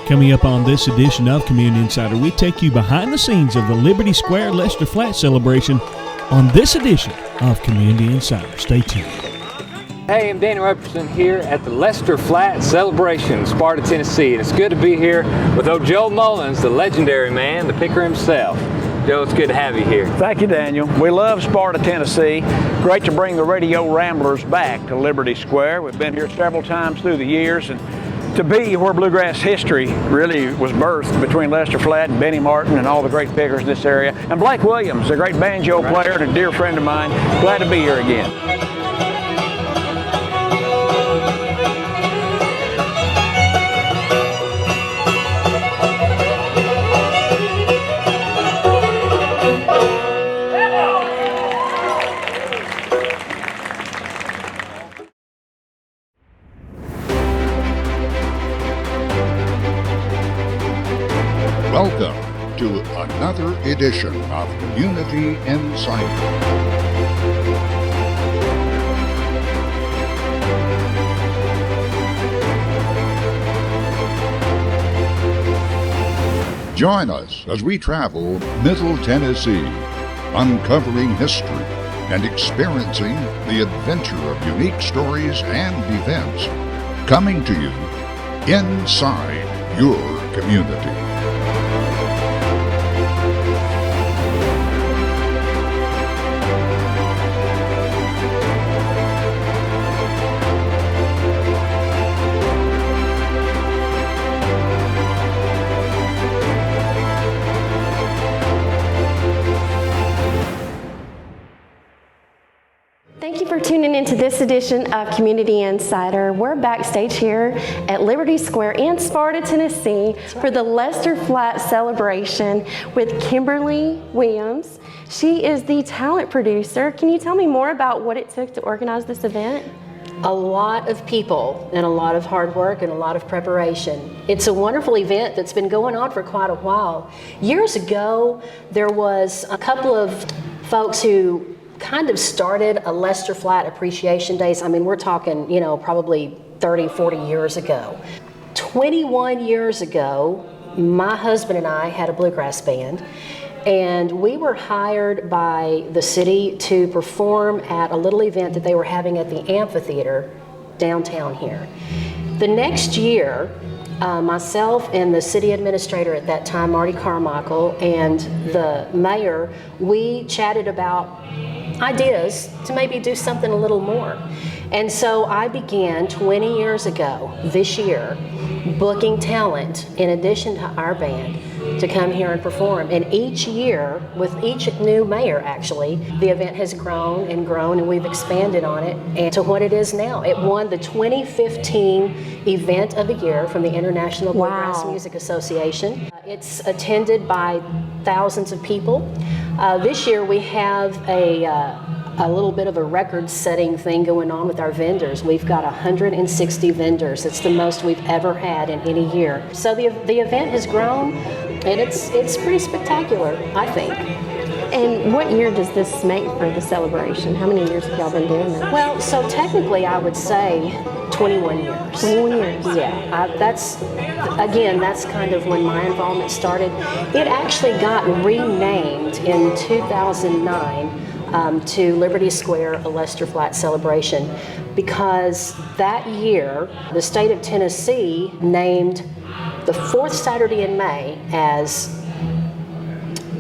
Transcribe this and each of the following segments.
Coming up on this edition of Community Insider, we take you behind the scenes of the Liberty Square Lester Flatt celebration on this edition of Community Insider. Stay tuned. Hey, I'm Danny Robertson here at the Lester Flatt celebration in Sparta, Tennessee. And it's good to be here with old Joe Mullins, the legendary man, the picker himself. Joe, it's good to have you here. Thank you, Daniel. We love Sparta, Tennessee. Great to bring the Radio Ramblers back to Liberty Square. We've been here several times through the years, and to be where bluegrass history really was birthed between Lester Flatt and Benny Martin and all the great pickers in this area. And Blake Williams, a great banjo player and a dear friend of mine. Glad to be here again. Welcome to another edition of Community Insider. Join us as we travel Middle Tennessee, uncovering history and experiencing the adventure of unique stories and events coming to you inside your community. Thank you for tuning into this edition of Community Insider. We're backstage here at Liberty Square in Sparta, Tennessee for the Lester Flatt celebration with Kimberly Williams. She is the talent producer. Can you tell me more about what it took to organize this event? A lot of people and a lot of hard work and a lot of preparation. It's a wonderful event that's been going on for quite a while. Years ago, there was a couple of folks who kind of started a Lester Flatt Appreciation Days. I mean, we're talking, probably 30, 40 years ago. 21 years ago, my husband and I had a bluegrass band, and we were hired by the city to perform at a little event that they were having at the amphitheater downtown here. The next year, myself and the city administrator at that time, Marty Carmichael, and the mayor, we chatted about ideas to maybe do something a little more. And so I began 20 years ago, this year, booking talent in addition to our band to come here and perform. And each year, with each new mayor actually, the event has grown and we've expanded on it and to what it is now. It won the 2015 Event of the Year from the International Bluegrass Music Association. It's attended by thousands of people. This year we have a little bit of a record-setting thing going on with our vendors. We've got 160 vendors. It's the most we've ever had in any year. So the event has grown, and it's pretty spectacular, I think. And what year does this make for the celebration? How many years have y'all been doing this? Well, so technically I would say 21 years. 21 years. Yeah, that's kind of when my involvement started. It actually got renamed in 2009 to Liberty Square, a Lester Flatt celebration, because that year the state of Tennessee named the fourth Saturday in May as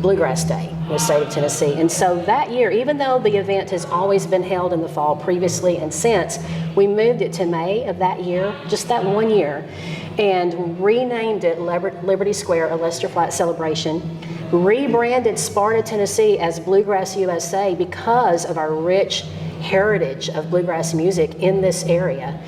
Bluegrass Day in the state of Tennessee. And so that year, even though the event has always been held in the fall previously and since, we moved it to May of that year, just that one year, and renamed it Liberty Square, a Lester Flatt celebration, rebranded Sparta, Tennessee as Bluegrass USA because of our rich heritage of bluegrass music in this area.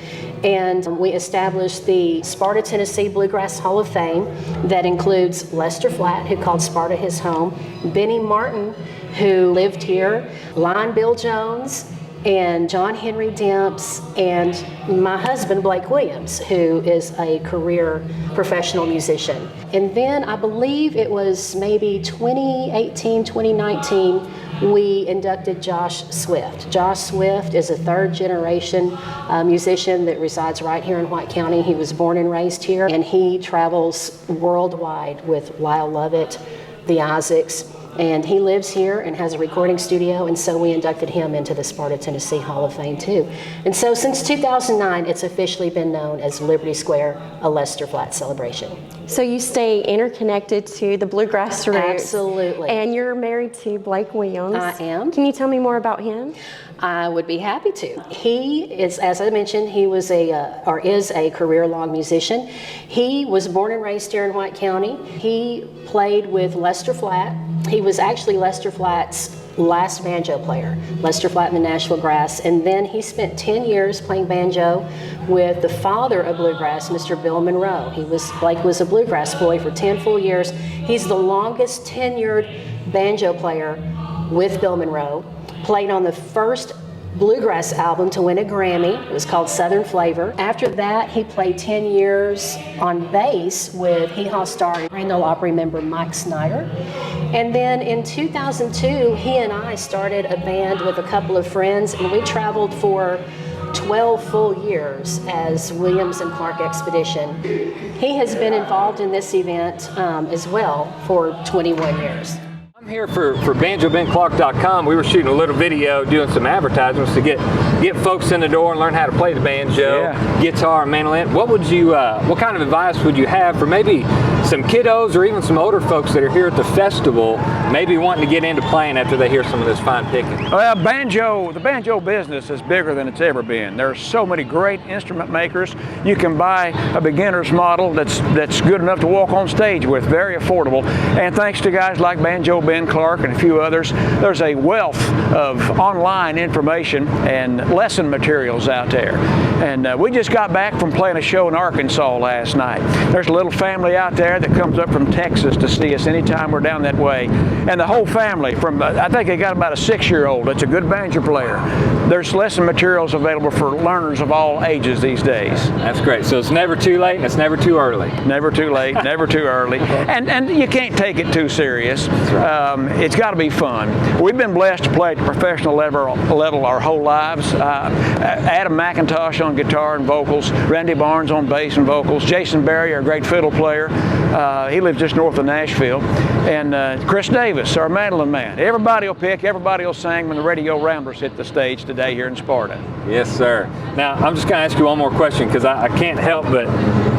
And we established the Sparta, Tennessee Bluegrass Hall of Fame that includes Lester Flatt, who called Sparta his home, Benny Martin, who lived here, Lion Bill Jones, and John Henry Demps, and my husband, Blake Williams, who is a career professional musician. And then I believe it was maybe 2018, 2019, we inducted Josh Swift. Josh Swift is a third-generation musician that resides right here in White County. He was born and raised here, and he travels worldwide with Lyle Lovett, the Isaacs, and he lives here and has a recording studio, and so we inducted him into the Sparta, Tennessee Hall of Fame too. And so since 2009, it's officially been known as Liberty Square, a Lester Flatt celebration. So you stay interconnected to the bluegrass roots. Absolutely. And you're married to Blake Williams. I am. Can you tell me more about him? I would be happy to. He is, as I mentioned, he was is a career-long musician. He was born and raised here in White County. He played with Lester Flatt. He was actually Lester Flatt's last banjo player, Lester Flatt and the Nashville Grass, and then he spent 10 years playing banjo with the father of bluegrass, Mr. Bill Monroe. Blake was a bluegrass boy for 10 full years. He's the longest tenured banjo player with Bill Monroe. Played on the first bluegrass album to win a Grammy. It was called Southern Flavor. After that, he played 10 years on bass with Hee Haw star and Grand Ole Opry member Mike Snyder. And then in 2002, he and I started a band with a couple of friends, and we traveled for 12 full years as Williams and Clark Expedition. He has been involved in this event as well for 21 years. I'm here for BanjoBenClark.com. We were shooting a little video, doing some advertisements to get folks in the door and learn how to play the banjo, guitar, and mandolin. What kind of advice would you have for maybe some kiddos or even some older folks that are here at the festival, maybe wanting to get into playing after they hear some of this fine picking? Well, the banjo business is bigger than it's ever been. There are so many great instrument makers. You can buy a beginner's model that's good enough to walk on stage with, very affordable. And thanks to guys like Banjo Ben Clark and a few others, there's a wealth of online information and lesson materials out there. And we just got back from playing a show in Arkansas last night. There's a little family out there that comes up from Texas to see us anytime we're down that way. And the whole family, I think they got about a 6-year-old that's a good banjo player. There's lesson materials available for learners of all ages these days. That's great. So it's never too late and it's never too early. Never too late, never too early. And you can't take it too serious. It's got to be fun. We've been blessed to play at the professional level our whole lives. Adam McIntosh on guitar and vocals, Randy Barnes on bass and vocals, Jason Berry, our great fiddle player. He lives just north of Nashville. And Chris Davis, our mandolin man. Everybody will pick, everybody will sing when the Radio Ramblers hit the stage today here in Sparta. Yes, sir. Now, I'm just going to ask you one more question because I can't help but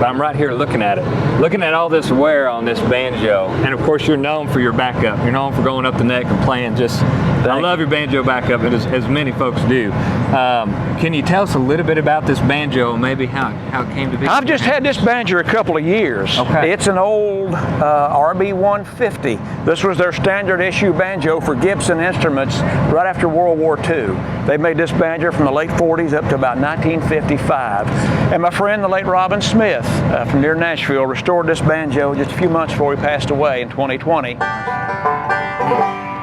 I'm right here looking at it. Looking at all this wear on this banjo. And of course, you're known for your backup. You're known for going up the neck and playing I love your banjo backup, as many folks do. Can you tell us a little bit about this banjo, maybe how it came to be? I've just had this banjo a couple of years. Okay. It's an old RB 150. This was their standard issue banjo for Gibson Instruments right after World War II. They made this banjo from the late 40s up to about 1955. And my friend, the late Robin Smith from near Nashville, restored this banjo just a few months before he passed away in 2020.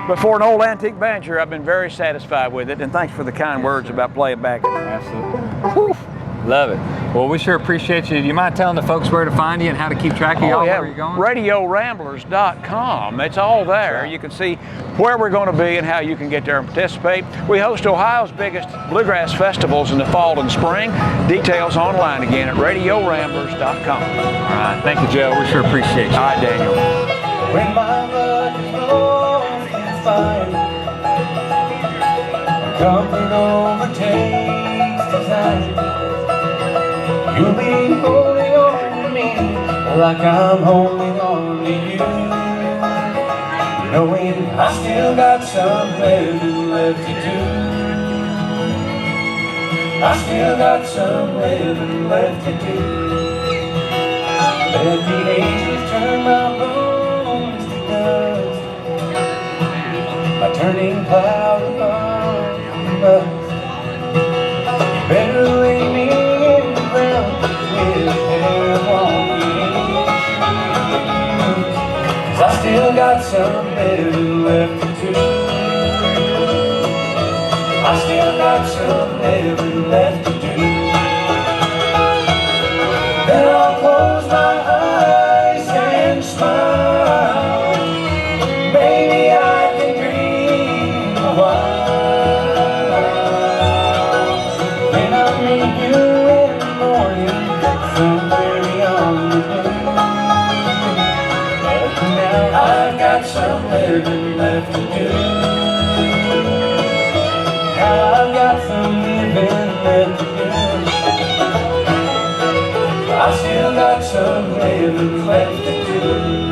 But for an old antique banjo, I've been very satisfied with it, and thanks for the kind words about playing back. Absolutely. Love it. Well, we sure appreciate you. Do you mind telling the folks where to find you and how to keep track of y'all, where you're going? RadioRamblers.com. It's all there. You can see where we're going to be and how you can get there and participate. We host Ohio's biggest bluegrass festivals in the fall and spring. Details online again at RadioRamblers.com. All right. Thank you, Joe. We sure appreciate you. All right, Daniel. When my luck is low and fine, comfort overtakes desire. You'll be holding on to me like I'm holding on to you, knowing I still got some living left to do. I still got some living left to do. Let the ages turn my bones to dust, my turning cloud upon the bust. You better lay me in the ground with hair on the issues, 'cause I still got some living left to do. I still got some living left to do. Then I'll close my eyes and smile. Maybe I can dream I still got some living left to do.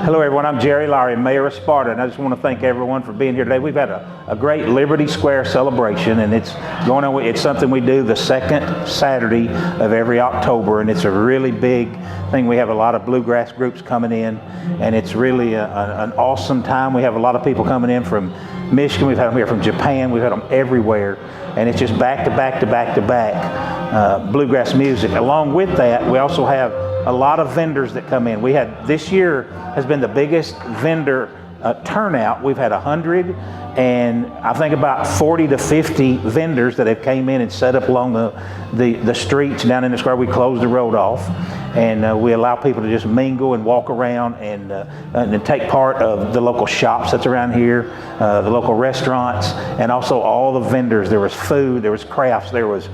Hello everyone, I'm Jerry Lowry, Mayor of Sparta, and I just want to thank everyone for being here today. We've had a great Liberty Square celebration, and it's going on. It's something we do the second Saturday of every October, and it's a really big thing. We have a lot of bluegrass groups coming in, and it's really an awesome time. We have a lot of people coming in from Michigan. We've had them here from Japan. We've had them everywhere, and it's just back to back to back to back bluegrass music. Along with that, we also have a lot of vendors that come in. We had, this year has been the biggest vendor turnout. We've had 100 and I think about 40 to 50 vendors that have came in and set up along the streets down in the square. We closed the road off, and we allow people to just mingle and walk around and take part of the local shops that's around here, the local restaurants, and also all the vendors. There was food, there was crafts, there was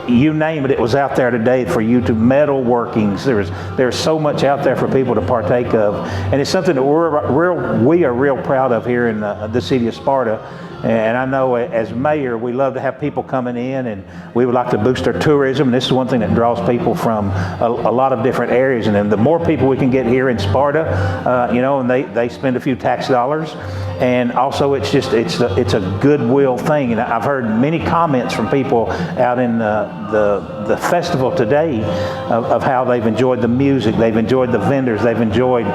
you name it, it was out there today for you to metal workings. There's so much out there for people to partake of, and it's something that we are real proud of here in the city of Sparta. And I know as mayor, we love to have people coming in, and we would like to boost our tourism. And this is one thing that draws people from a lot of different areas. And then the more people we can get here in Sparta, you know, and they spend a few tax dollars. And also it's a goodwill thing. And I've heard many comments from people out in the festival today of how they've enjoyed the music, they've enjoyed the vendors, they've enjoyed,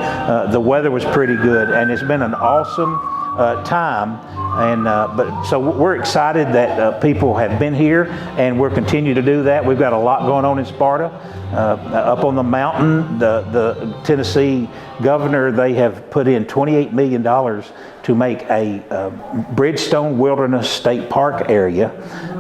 the weather was pretty good, and it's been an awesome time. And so we're excited that people have been here, and we'll continue to do that. We've got a lot going on in Sparta. Up on the mountain, the Tennessee governor, they have put in $28 million to make a Bridgestone Wilderness State Park area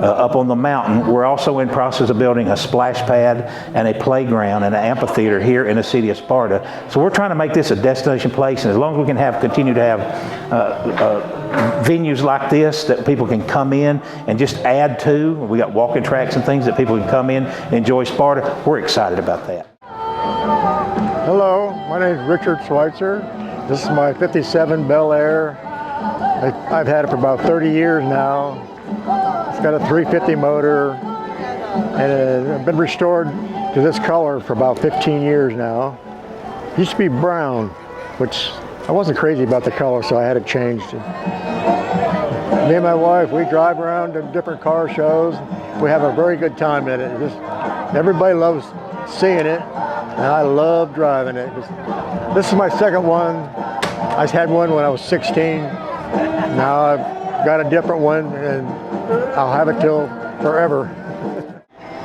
up on the mountain. We're also in process of building a splash pad and a playground and an amphitheater here in the city of Sparta. So we're trying to make this a destination place, and as long as we can continue to have venues like this that people can come in and just add to. We got walking tracks and things that people can come in and enjoy Sparta. We're excited about that. Hello, my name is Richard Schweitzer. This is my 57 Bel Air. I've had it for about 30 years now. It's got a 350 motor, and I've been restored to this color for about 15 years now. It used to be brown, which I wasn't crazy about the color, so I had it changed. Me and my wife, we drive around to different car shows. We have a very good time in it. Everybody loves seeing it, and I love driving it. This is my second one. I had one when I was 16. Now I've got a different one, and I'll have it till forever.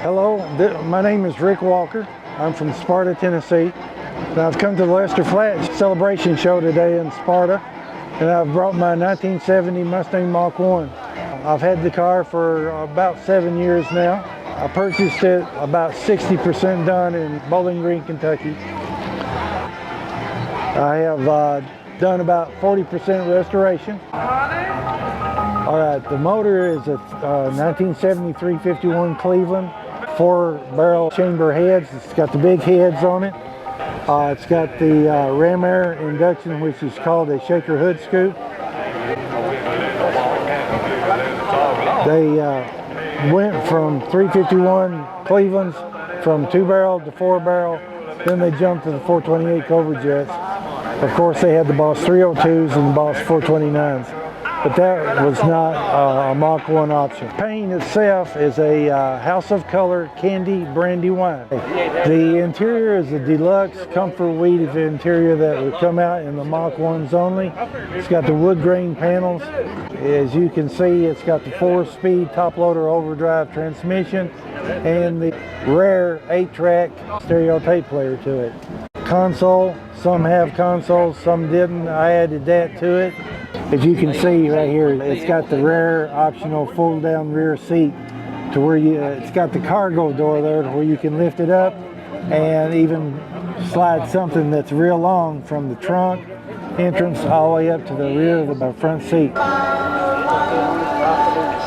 Hello, my name is Rick Walker. I'm from Sparta, Tennessee. And I've come to the Lester Flatt celebration show today in Sparta, and I've brought my 1970 Mustang Mach 1. I've had the car for about 7 years now. I purchased it about 60% done in Bowling Green, Kentucky. I have done about 40% restoration. All right, the motor is a 1973 51 Cleveland, 4-barrel chamber heads. It's got the big heads on it. It's got the ram air induction, which is called a shaker hood scoop. They went from 351 Clevelands from 2-barrel to 4-barrel. Then they jumped to the 428 Cobra Jets. Of course, they had the Boss 302s and the Boss 429s, but that was not a Mach 1 option. Paint itself is a House of Color Candy Brandy wine. The interior is a deluxe comfort weave interior that would come out in the Mach 1s only. It's got the wood grain panels. As you can see, it's got the 4-speed top loader overdrive transmission and the rare 8-track stereo tape player to it. Console, some have consoles, some didn't. I added that to it. As you can see right here, it's got the rare optional fold down rear seat to where it's got the cargo door there to where you can lift it up and even slide something that's real long from the trunk entrance all the way up to the rear of the front seat.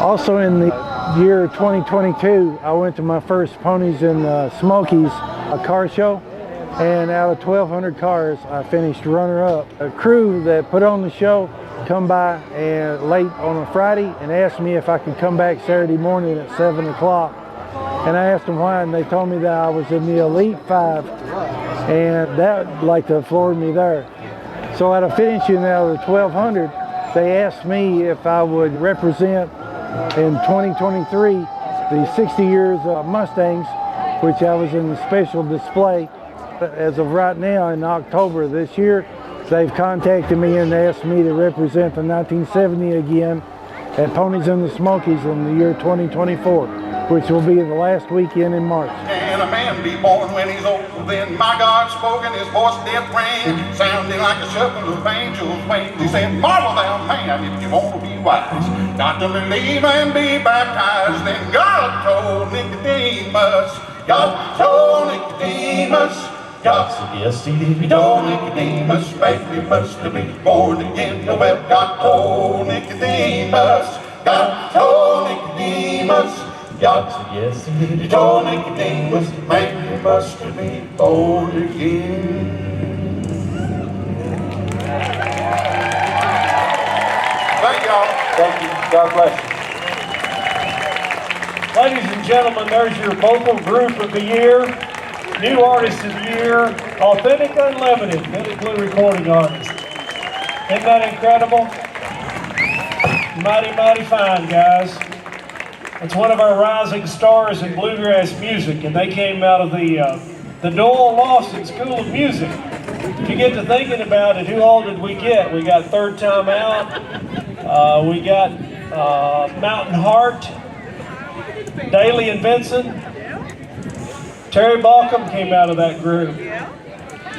Also in the year 2022, I went to my first Ponies and Smokies car show, and out of 1,200 cars, I finished runner-up. A crew that put on the show come by and late on a Friday and asked me if I could come back Saturday morning at 7 o'clock. And I asked them why, and they told me that I was in the Elite 5, and that like to floored me there. So out of finishing out of the 1200, they asked me if I would represent in 2023 the 60 years of Mustangs, which I was in the special display. As of right now, in October of this year, they've contacted me and asked me to represent the 1970 again at Ponies in the Smokies in the year 2024, which will be the last weekend in March. Can a man be born when he's old? Then my God spoke and his voice did ring, sounding like a shepherd of angels' wings. He said, marvel thou man, if you want to be wise, got to believe and be baptized. Then God told Nicodemus, God said, yes, he told Nicodemus, baby must be born again. Well, God told Nicodemus, God told Nicodemus, God said, yes, he told Nicodemus, man, you must be born again. Thank y'all. Thank you. God bless you. Ladies and gentlemen, there's your vocal group of the year. New Artist of the Year, Authentic Unlimited, Billy Blue Recording Artist. Isn't that incredible? Mighty, mighty fine, guys. It's one of our rising stars in bluegrass music, and they came out of the Doyle Lawson School of Music. If you get to thinking about it, who all did we get? We got Third Time Out, we got Mountain Heart, Daly and Vincent. Terry Balcom came out of that group.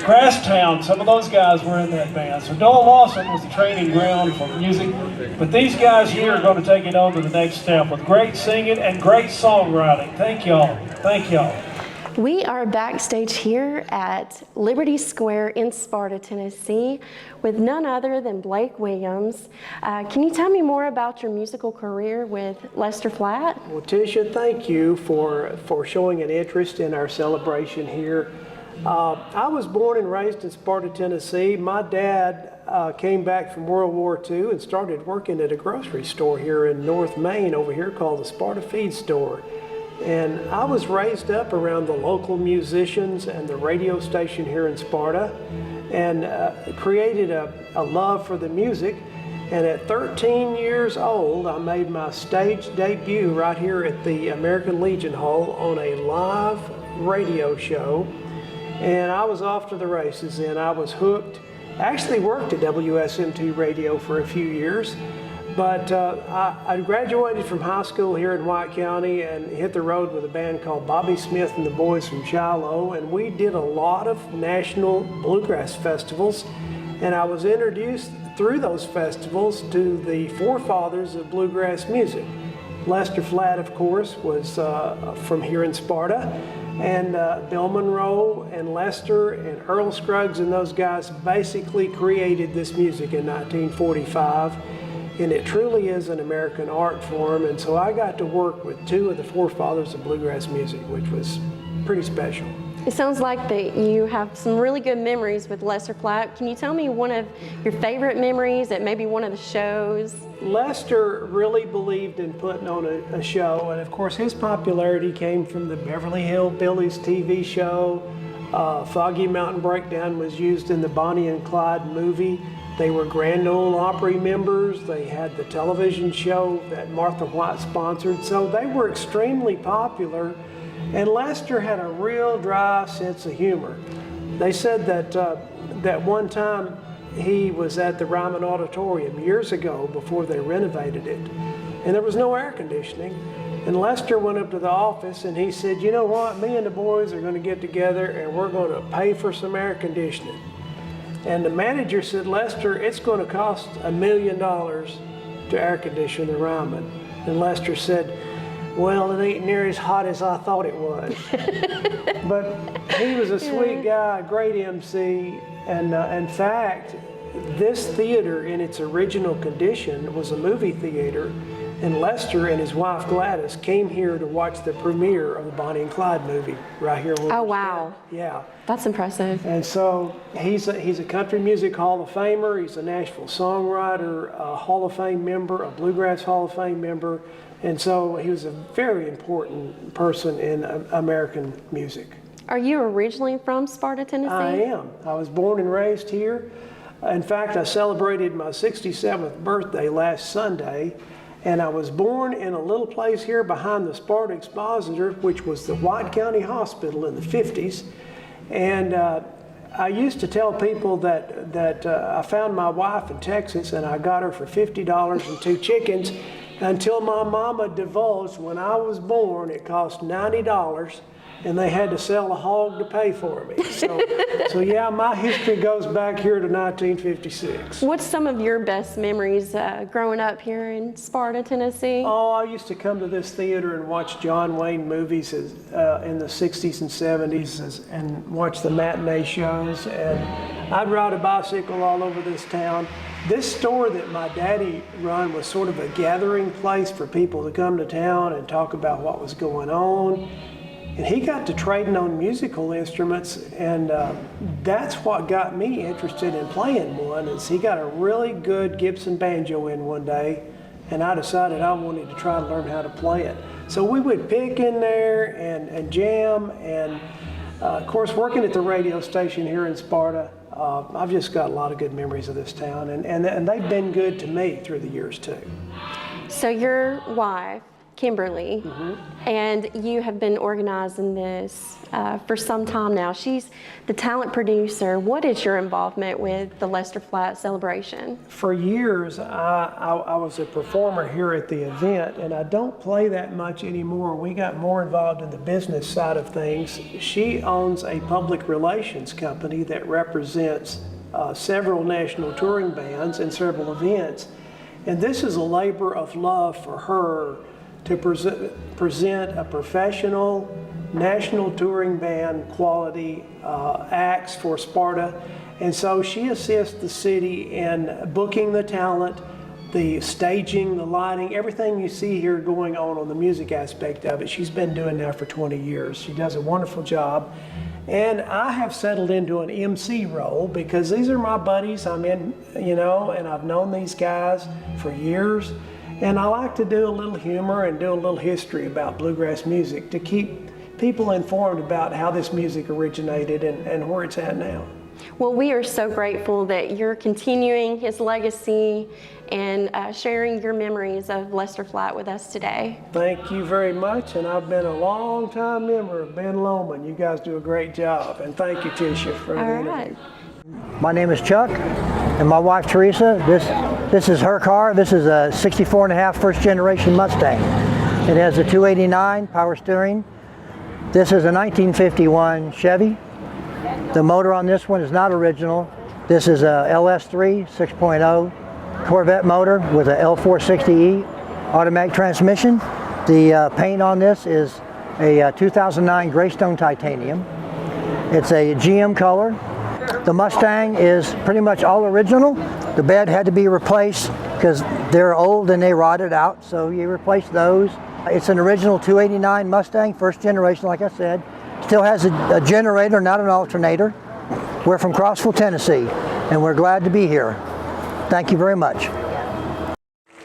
Crosstown, some of those guys were in that band. So Doyle Lawson was the training ground for music. But these guys here are going to take it on to the next step with great singing and great songwriting. Thank y'all. Thank y'all. We are backstage here at Liberty Square in Sparta, Tennessee, with none other than Blake Williams. Can you tell me more about your musical career with Lester Flatt? Well, Tisha, thank you for showing an interest in our celebration here. I was born and raised in Sparta, Tennessee. My dad came back from World War II and started working at a grocery store here in North Maine over here called the Sparta Feed Store. And I was raised up around the local musicians and the radio station here in Sparta, and created a love for the music. And at 13 years old, I made my stage debut right here at the American Legion Hall on a live radio show. And I was off to the races, and I was hooked. I actually worked at WSMT Radio for a few years. But I graduated from high school here in White County and hit the road with a band called Bobby Smith and the Boys from Shiloh, and we did a lot of national bluegrass festivals, and I was introduced through those festivals to the forefathers of bluegrass music. Lester Flatt, of course, was from here in Sparta, and Bill Monroe and Lester and Earl Scruggs and those guys basically created this music in 1945. And it truly is an American art form, and so I got to work with two of the forefathers of bluegrass music, which was pretty special. It sounds like that you have some really good memories with Lester Flatt. Can you tell me one of your favorite memories at maybe one of the shows? Lester really believed in putting on a show, and of course his popularity came from the Beverly Hillbillies TV show. Foggy Mountain Breakdown was used in the Bonnie and Clyde movie. They were Grand Ole Opry members. They had the television show that Martha White sponsored. So they were extremely popular. And Lester had a real dry sense of humor. They said that one time he was at the Ryman Auditorium years ago before they renovated it. And there was no air conditioning. And Lester went up to the office and he said, you know what, me and the boys are going to get together and we're going to pay for some air conditioning. And the manager said, Lester, it's going to cost $1 million to air condition the Ryman. And Lester said, well, it ain't near as hot as I thought it was. But he was a sweet guy, a great MC. And in fact, this theater in its original condition was a movie theater. And Lester and his wife Gladys came here to watch the premiere of the Bonnie and Clyde movie right here. Oh, wow. Yeah. That's impressive. And so he's a country music Hall of Famer. He's a Nashville songwriter, a Hall of Fame member, a Bluegrass Hall of Fame member. And so he was a very important person in American music. Are you originally from Sparta, Tennessee? I am. I was born and raised here. In fact, I celebrated my 67th birthday last Sunday, and I was born in a little place here behind the Sparta Expositor, which was the White County Hospital in the 50s. And I used to tell people that I found my wife in Texas and I got her for $50 and 2 chickens, until my mama divulged when I was born it cost $90 and they had to sell a hog to pay for me. So yeah, my history goes back here to 1956. What's some of your best memories growing up here in Sparta, Tennessee? Oh, I used to come to this theater and watch John Wayne movies in the 60s and 70s and watch the matinee shows. And I'd ride a bicycle all over this town. This store that my daddy run was sort of a gathering place for people to come to town and talk about what was going on. And he got to trading on musical instruments, and that's what got me interested in playing one. Is he got a really good Gibson banjo in one day, and I decided I wanted to try to learn how to play it. So we would pick in there and jam, and of course working at the radio station here in Sparta, I've just got a lot of good memories of this town, and they've been good to me through the years too. So your wife, Kimberly, and you have been organizing this for some time now. She's the talent producer. What is your involvement with the Lester Flatt celebration? For years, I was a performer here at the event, and I don't play that much anymore. We got more involved in the business side of things. She owns a public relations company that represents several national touring bands and several events. And this is a labor of love for her to present a professional national touring band quality acts for Sparta. And so she assists the city in booking the talent, the staging, the lighting, everything you see here going on the music aspect of it. She's been doing that for 20 years. She does a wonderful job. And I have settled into an MC role because these are my buddies. I'm in, and I've known these guys for years. And I like to do a little humor and do a little history about bluegrass music to keep people informed about how this music originated and where it's at now. Well, we are so grateful that you're continuing his legacy and sharing your memories of Lester Flatt with us today. Thank you very much, and I've been a long-time member of Ben Lomond. You guys do a great job, and thank you, Tisha, for the interview. My name is Chuck, and my wife Teresa. This is her car. This is a 64.5 first-generation Mustang. It has a 289 power steering. This is a 1951 Chevy. The motor on this one is not original. This is a LS3 6.0 Corvette motor with a L460E automatic transmission. The paint on this is a 2009 Greystone Titanium. It's a GM color. The Mustang is pretty much all original. The bed had to be replaced because they're old and they rotted out, so you replace those. It's an original 289 Mustang, first generation, like I said. Still has a generator, not an alternator. We're from Crossville, Tennessee, and we're glad to be here. Thank you very much.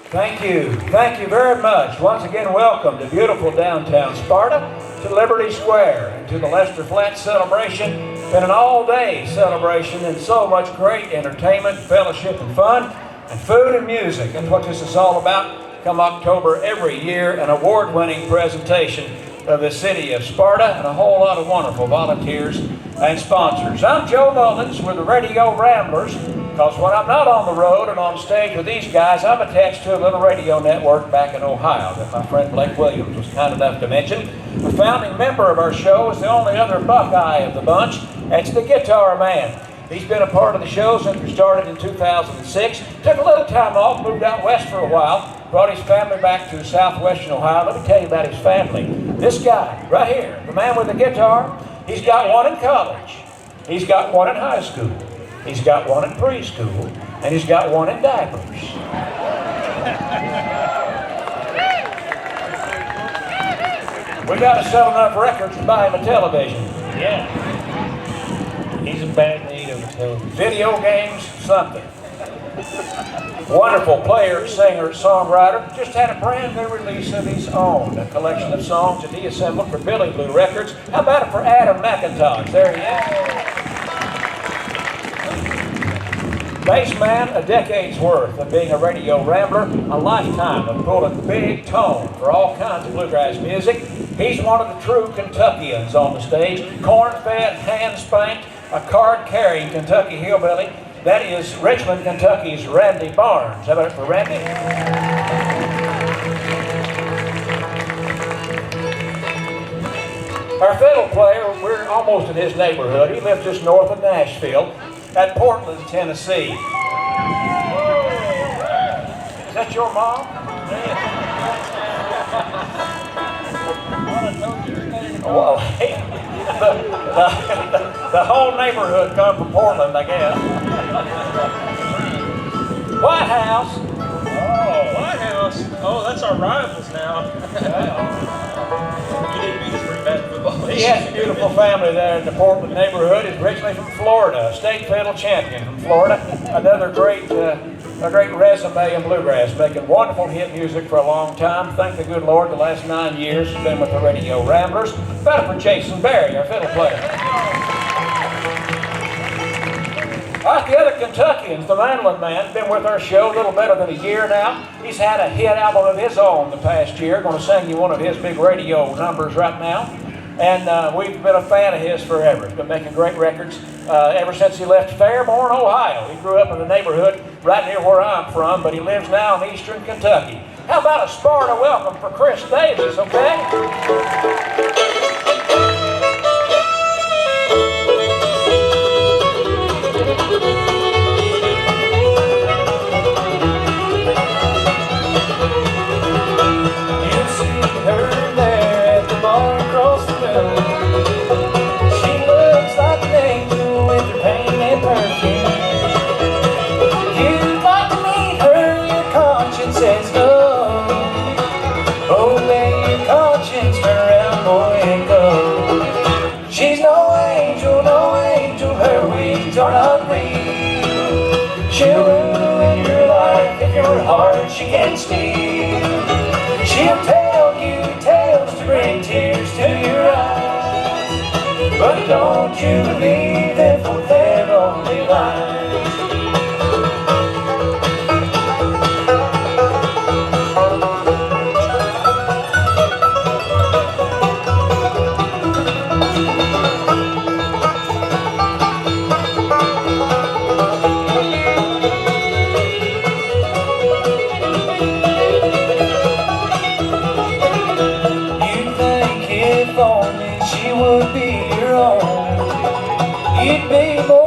Thank you. Thank you very much. Once again, welcome to beautiful downtown Sparta, to Liberty Square, and to the Lester Flatt celebration. It's been an all-day celebration and so much great entertainment, fellowship, and fun, and food and music. That's what this is all about. Come October every year, an award-winning presentation of the city of Sparta and a whole lot of wonderful volunteers and sponsors. I'm Joe Mullins with the Radio Ramblers, because when I'm not on the road and on stage with these guys, I'm attached to a little radio network back in Ohio that my friend Blake Williams was kind enough to mention. The founding member of our show is the only other Buckeye of the bunch. That's the Guitar Man. He's been a part of the show since we started in 2006. Took a little time off, moved out west for a while, brought his family back to southwestern Ohio. Let me tell you about his family. This guy right here, the man with the guitar, he's got one in college. He's got one in high school. He's got one in preschool. And he's got one in diapers. We got to sell enough records to buy him a television. Yeah. He's in bad need of a television. Video games, something. Wonderful player, singer, songwriter. Just had a brand new release of his own. A collection of songs that he assembled for Billy Blue Records. How about it for Adam McIntosh? There he is. Bass man, a decade's worth of being a radio rambler, a lifetime of pulling big tone for all kinds of bluegrass music. He's one of the true Kentuckians on the stage, corn-fed, hand-spanked, a card-carrying Kentucky hillbilly. That is Richmond, Kentucky's Randy Barnes. How about it for Randy? Our fiddle player, we're almost in his neighborhood. He lives just north of Nashville at Portland, Tennessee. Is that your mom? Well, the whole neighborhood come from Portland, I guess. White House. Oh, White House. Oh, that's our rivals now. You didn't beat us pretty bad in football. He has a beautiful family there in the Portland neighborhood. He's originally from Florida, state fiddle champion from Florida. Another great resume in bluegrass, making wonderful hit music for a long time. Thank the good Lord, the last 9 years he's been with the Radio Ramblers. Better for Jason Berry, our fiddle player. Like the other Kentuckians, the Mandolin Man, been with our show a little better than a year now. He's had a hit album of his own the past year. Going to sing you one of his big radio numbers right now. And we've been a fan of his forever. He's been making great records ever since he left Fairborn, Ohio. He grew up in the neighborhood right near where I'm from, but he lives now in eastern Kentucky. How about a Sparta welcome for Chris Davis, okay? She'll ruin your life if your heart she can steal. She'll tell you tales to bring tears to your eyes, but don't you believe them, for they're only lies. You'd be more